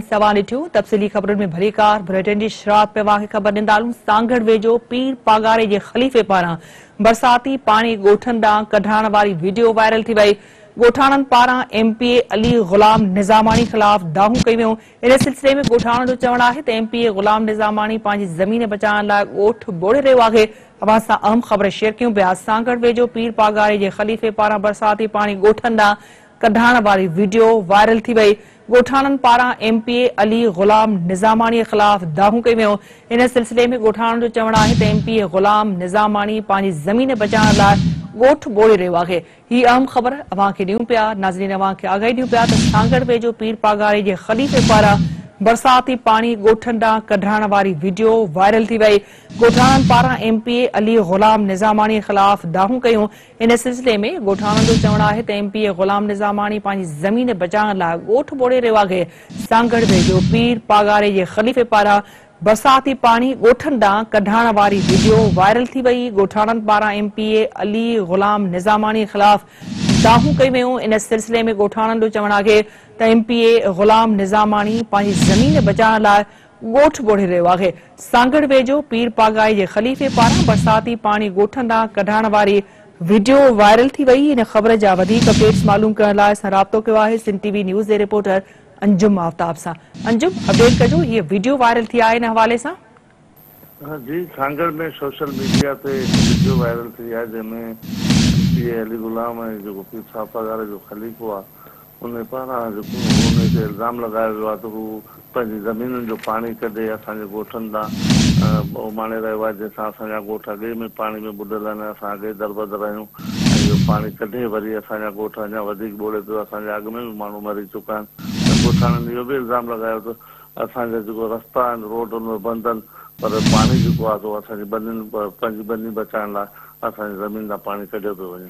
सवाल ॾिठियूं तफ़सीली ख़बरुनि में भलीकार बुलेटिन जी शुरूआत पे वाक़ई ख़बर ॾींदालूं। सांगड़ वेझो पीर पागारे जे ख़लीफ़े पारां बरसाती पाणी ॻोठनि ॾांहुं कढाइण वारी वीडियो वायरल थी वई। ॻोठाणनि पारां एमपीए अली ग़ुलाम निज़ामानी ख़िलाफ़ दाहूं कई वियूं। इन सिलसिले में ॻोठाणनि जो चवणु आहे त एमपीए ग़ुलाम निज़ामानी पंहिंजी ज़मीन बचाइण लाइ ॻोठ ॿोड़े रहियो आहे। अवां सां अहम ख़बर शेयर कयूं पिया। सांगड़ वेझो पीर पागारे जे ख़लीफ़े पारां बरसाती पाणी ॻोठनि ॾांहुं कढाइण वारी वीडियो वायरल थी वई। ॻोठाणनि पारां एमपीए अली ग़ुलाम निज़ामानी ख़िलाफ़ दाहूं कई वियूं। इन सिलसिले में ॻोठाणनि जो चवणु आहे त एमपीए ग़ुलाम निज़ामानी पंहिंजी ज़मीन बचाइण लाइ ॻोठ ॿोड़े रहियो आहे। ही अहम ख़बर अवां खे ॾियूं पिया। नाज़रीन, अवां खे आगाही ॾियूं पिया त सांगड़ वेझो पीर पागारे जे ख़लीफ़े पारां बरसाती पाणी ॻोठनि ॾांहुं कढाइण वारी वीडियो वायरल थी वई। ॻोठाणनि पारां एमपीए अली ग़ुलाम निज़ामानी ख़िलाफ़ दाहूं कयूं। इन सिलसिले में ॻोठाणनि जो चवणु आहे त एमपीए ग़ुलाम निज़ामानी पंहिंजी ज़मीन बचाइण लाइ ॻोठ ॿोड़े रहियो आहे। सांगड़ वेझो पीर पागारे जे ख़लीफ़े पारां बरसाती पाणी ॻोठनि ॾांहुं कढाइण वारी वीडियो वायरल थी वई। ॻोठाणनि पारां एमपीए अली ग़ुलाम निज़ामानी ख़िलाफ़ दाहूं कई वियूं। इन सिलसिले में ॻोठाणनि जो चवणु आहे त एमपीए ग़ुलाम निज़ामानी पंहिंजी ज़मीन बचाइण लाइ ॻोठ ॿोड़े रहियो आहे। सांगड़ वेझो पीर पागारे जे ख़लीफ़े पारां बरसाती पाणी ॻोठनि ॾांहुं कढाइण वारी वीडियो वायरल थी वई। इन ख़बर जा वधीक अपडेट्स मालूम करण लाइ असां राब्तो कयो आहे सिंध टीवी न्यूज़ जे रिपोर्टर अंजुम आफ्ताब सां। अंजुम, अपडेट कजो, हीअ वीडियो वायरल थी आहे इन हवाले सां। जी, सांगड़ में सोशल मीडिया पे वीडियो वायरल थी आहे जंहिंमें एमपीए अली ग़ुलाम ऐं जेको पीर पागारे जो ख़लीफ़ो आहे उन पारां जेको उनते इल्ज़ाम लॻायो वियो आहे त हू पंहिंजी ज़मीनुनि जो पाणी कढे असांजे ॻोठनि ॾांहुं उमाणे रहियो आहे, जंहिंसां असांजा ॻोठ अॻे में पाणी में ॿुॾल आहिनि। असां अॻे दरबदर आहियूं ऐं इहो पाणी कढे वरी असांजा ॻोठ अञा वधीक ॿोड़े पियो। असांजे अॻ में बि माण्हू मरी चुका आहिनि। त ॻोठाणनि इहो बि इल्ज़ाम लॻायो त असांजा जेको रस्ता आहिनि रोड उन में बंदि आहिनि, पर पाणी जेको आहे सो असांजी पंहिंजी बनी बचाइण लाइ असांजी ज़मीन खां पाणी कढियो पियो वञे।